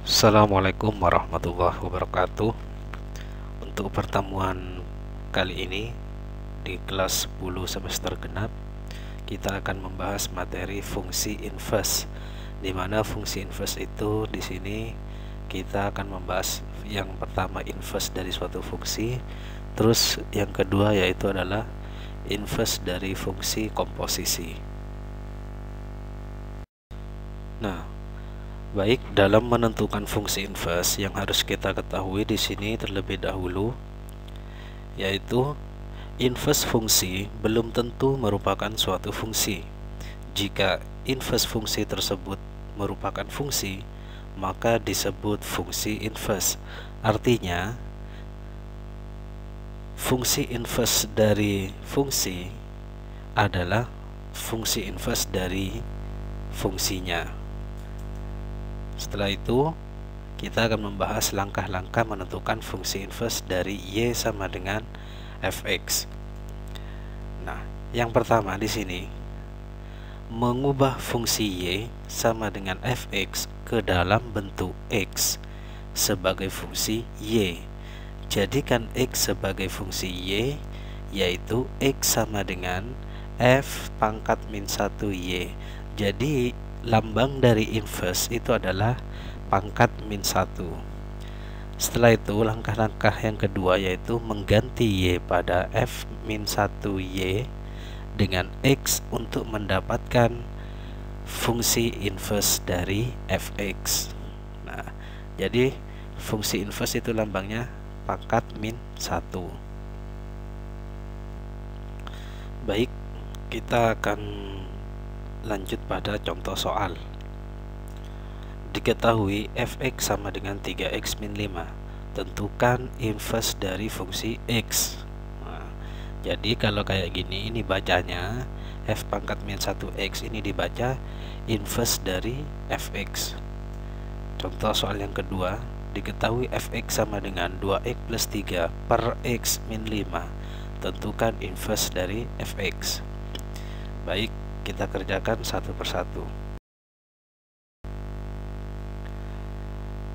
Assalamualaikum warahmatullahi wabarakatuh. Untuk pertemuan kali ini di kelas 10 semester genap, kita akan membahas materi fungsi inverse, di mana fungsi inverse itu di sini kita akan membahas yang pertama inverse dari suatu fungsi, terus yang kedua yaitu adalah inverse dari fungsi komposisi. Nah, baik, dalam menentukan fungsi inverse yang harus kita ketahui di sini terlebih dahulu yaitu inverse fungsi belum tentu merupakan suatu fungsi. Jika inverse fungsi tersebut merupakan fungsi, maka disebut fungsi inverse. Artinya, fungsi inverse dari fungsi adalah fungsi inverse dari fungsinya. Setelah itu, kita akan membahas langkah-langkah menentukan fungsi inverse dari Y sama dengan fx. Nah, yang pertama di sini, mengubah fungsi Y sama dengan fx ke dalam bentuk X sebagai fungsi Y. Jadikan X sebagai fungsi Y, yaitu X sama dengan F pangkat min 1 Y. Jadi lambang dari inverse itu adalah pangkat min 1. Setelah itu, langkah-langkah yang kedua yaitu mengganti Y pada F min 1 Y dengan X untuk mendapatkan fungsi inverse dari fx. Nah, jadi fungsi inverse itu lambangnya pangkat min 1. Baik, kita akan lanjut pada contoh soal. Diketahui fx sama dengan 3x min 5. Tentukan inverse dari fungsi x. Nah, jadi kalau kayak gini, ini bacanya f pangkat min 1x, ini dibaca inverse dari fx. Contoh soal yang kedua, diketahui fx sama dengan 2x plus 3 per x min 5. Tentukan inverse dari fx. Baik, kita kerjakan satu persatu.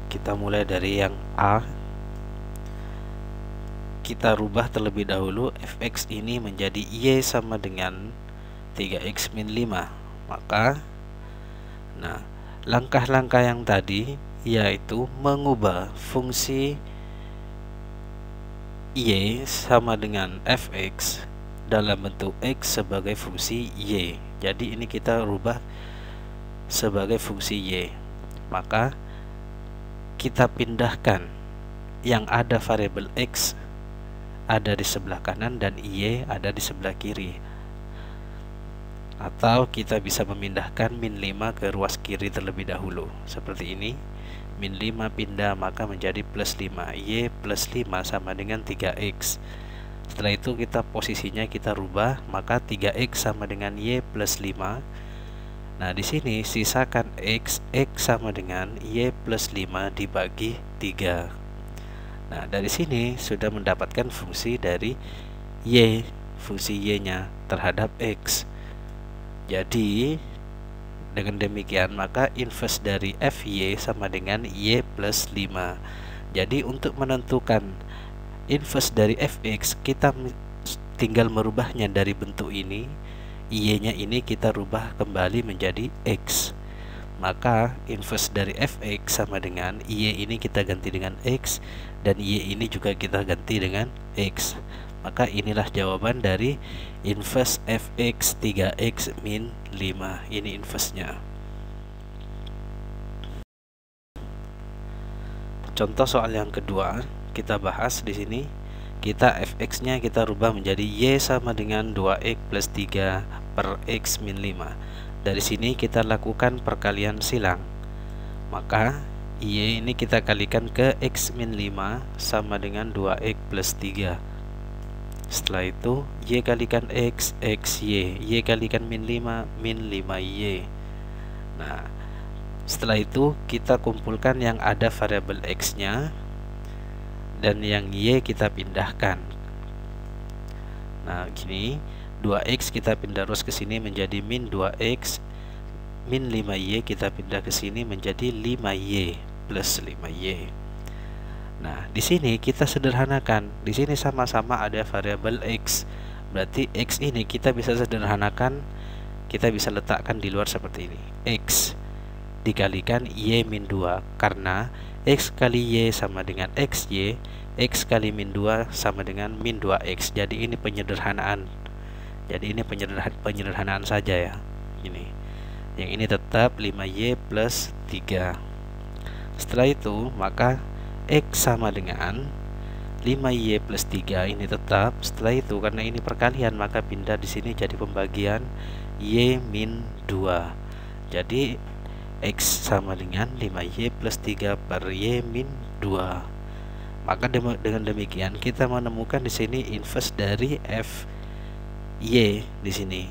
Kita mulai dari yang A. Kita rubah terlebih dahulu fx ini menjadi Y sama dengan 3x min 5. Maka, nah, langkah-langkah yang tadi yaitu mengubah fungsi Y sama dengan fx dalam bentuk X sebagai fungsi Y. Jadi ini kita rubah sebagai fungsi Y. Maka kita pindahkan yang ada variabel X ada di sebelah kanan dan Y ada di sebelah kiri. Atau kita bisa memindahkan min 5 ke ruas kiri terlebih dahulu. Seperti ini. Min 5 pindah maka menjadi plus 5. Y plus 5 sama dengan 3X. Setelah itu kita posisinya kita rubah, maka 3x sama dengan Y plus 5. Nah, di sini sisakan X sama dengan Y plus 5 dibagi 3. Nah, dari sini sudah mendapatkan fungsi dari Y, fungsi Y-nya terhadap X. Jadi, dengan demikian maka inverse dari Fy sama dengan Y plus 5. Jadi, untuk menentukan inverse dari fx, kita tinggal merubahnya dari bentuk ini. Y-nya ini kita rubah kembali menjadi X. Maka inverse dari fx sama dengan Y ini kita ganti dengan X, dan Y ini juga kita ganti dengan X. Maka inilah jawaban dari inverse fx 3x min 5. Ini inverse-nya. Contoh soal yang kedua kita bahas di sini. Kita fx-nya kita rubah menjadi Y sama dengan 2x plus 3 per x min 5. Dari sini kita lakukan perkalian silang. Maka Y ini kita kalikan ke x min 5 sama dengan 2x plus 3. Setelah itu Y kalikan X Y. Y kalikan min 5 min 5Y. Nah, setelah itu kita kumpulkan yang ada variabel X-nya dan yang Y kita pindahkan. Nah, gini, 2x kita pindah terus ke sini menjadi min 2x min 5y kita pindah ke sini menjadi 5y. plus 5Y. Nah, di sini kita sederhanakan. Di sini sama-sama ada variabel X. Berarti X ini kita bisa sederhanakan, kita bisa letakkan di luar seperti ini. X dikalikan Y min 2, karena X kali Y sama dengan XY, X kali min 2 sama dengan min 2X. Jadi ini penyederhanaan. Jadi ini penyederhanaan saja ya. Ini. Yang ini tetap 5Y plus 3. Setelah itu, maka X sama dengan 5Y plus 3 ini tetap. Setelah itu, karena ini perkalian, maka pindah di sini jadi pembagian Y min 2. Jadi X sama dengan 5Y plus 3 per Y min 2. Maka dengan demikian kita menemukan di sini inverse dari FY di sini.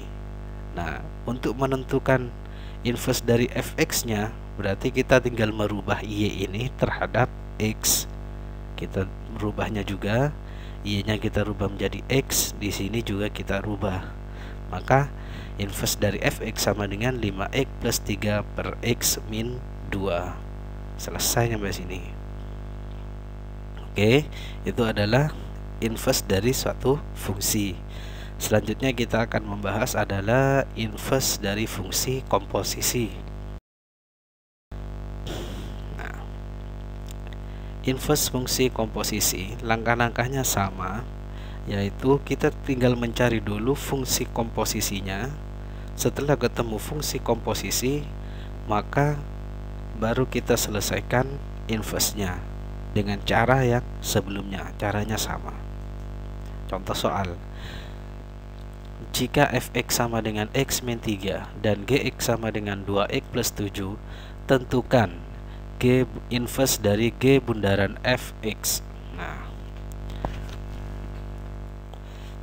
Nah, untuk menentukan inverse dari Fx-nya, berarti kita tinggal merubah Y ini terhadap X. Kita merubahnya juga, Y-nya kita rubah menjadi X, di sini juga kita rubah. Maka inverse dari Fx sama dengan 5X plus 3 per X min 2. Selesai sampai sini. Oke, itu adalah inverse dari suatu fungsi. Selanjutnya kita akan membahas adalah inverse dari fungsi komposisi. Nah, inverse fungsi komposisi, langkah-langkahnya sama, yaitu kita tinggal mencari dulu fungsi komposisinya. Setelah ketemu fungsi komposisi, maka baru kita selesaikan inverse-nya dengan cara yang sebelumnya. Caranya sama. Contoh soal, jika Fx sama dengan X min 3 dan Gx sama dengan 2X plus 7, tentukan G inverse dari G bundaran Fx. Nah,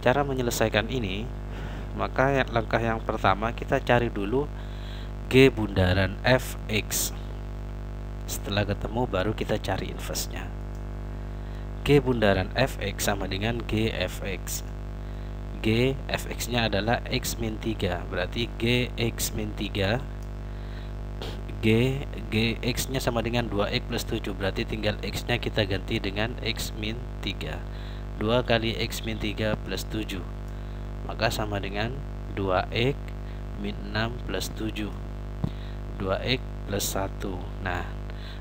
cara menyelesaikan ini, maka langkah yang pertama kita cari dulu G bundaran Fx. Setelah ketemu baru kita cari inverse-nya. G bundaran Fx sama dengan Gfx. G Fx-nya adalah X min 3, berarti Gx min 3. Gx-nya sama dengan 2X plus 7, berarti tinggal X-nya kita ganti dengan X min 3. 2 kali X min 3 plus 7, maka sama dengan 2X min 6 plus 7, 2X plus 1. Nah,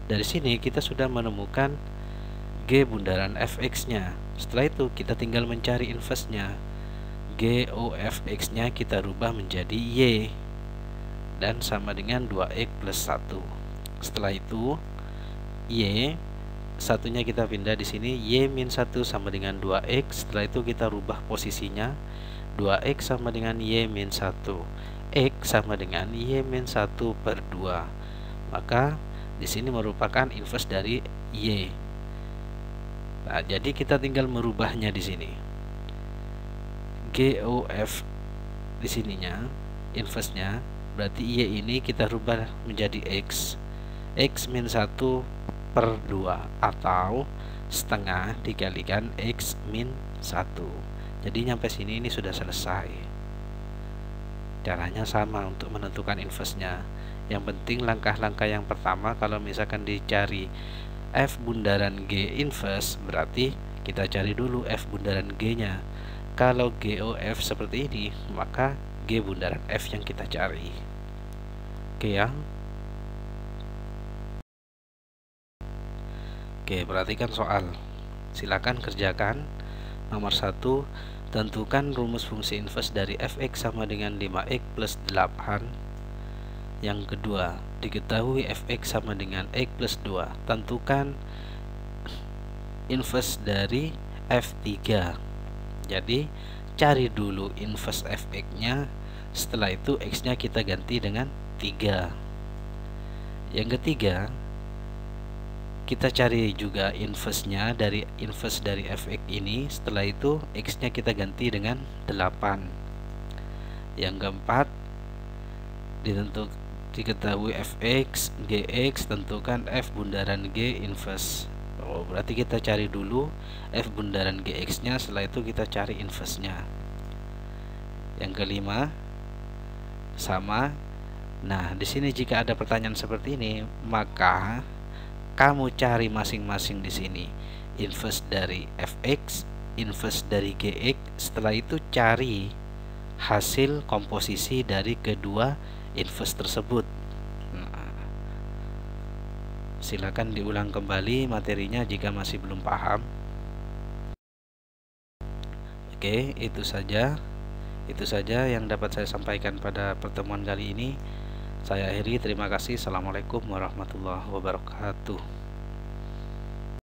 dari sini kita sudah menemukan G bundaran Fx-nya. Setelah itu kita tinggal mencari inverse-nya. GOFX-nya kita rubah menjadi Y dan sama dengan 2X plus 1. Setelah itu Y satunya kita pindah di sini, Y min 1 sama dengan 2X. Setelah itu kita rubah posisinya, 2X sama dengan Y min 1, X sama dengan Y min 1 per 2. Maka di sini merupakan inverse dari Y. Nah, jadi kita tinggal merubahnya di sini. GOF di sininya inverse-nya, berarti Y ini kita rubah menjadi X. X min 1 per 2 atau setengah dikalikan X min 1. Jadi nyampe sini ini sudah selesai. Caranya sama untuk menentukan inverse-nya. Yang penting langkah-langkah yang pertama, kalau misalkan dicari F bundaran G inverse, berarti kita cari dulu F bundaran G-nya. Kalau GOF seperti ini, maka G bundaran F yang kita cari. Oke ya. Oke, perhatikan soal. Silakan kerjakan. Nomor 1, tentukan rumus fungsi inverse dari Fx sama dengan 5x plus 8. Yang kedua, diketahui Fx sama dengan x plus 2. Tentukan inverse dari F3. Jadi cari dulu inverse Fx-nya. Setelah itu X-nya kita ganti dengan 3. Yang ketiga, kita cari juga inverse-nya dari inverse dari Fx ini. Setelah itu X-nya kita ganti dengan 8. Yang keempat, diketahui Fx, Gx, tentukan F bundaran G inverse. Oh, berarti kita cari dulu F bundaran Gx-nya, setelah itu kita cari inverse-nya. Yang kelima, sama. Nah, di sini jika ada pertanyaan seperti ini, maka kamu cari masing-masing di sini. Inverse dari fx, inverse dari gx. Setelah itu cari hasil komposisi dari kedua inverse tersebut. Nah, silakan diulang kembali materinya jika masih belum paham. Oke, itu saja yang dapat saya sampaikan pada pertemuan kali ini. Saya akhiri, terima kasih. Assalamualaikum warahmatullahi wabarakatuh.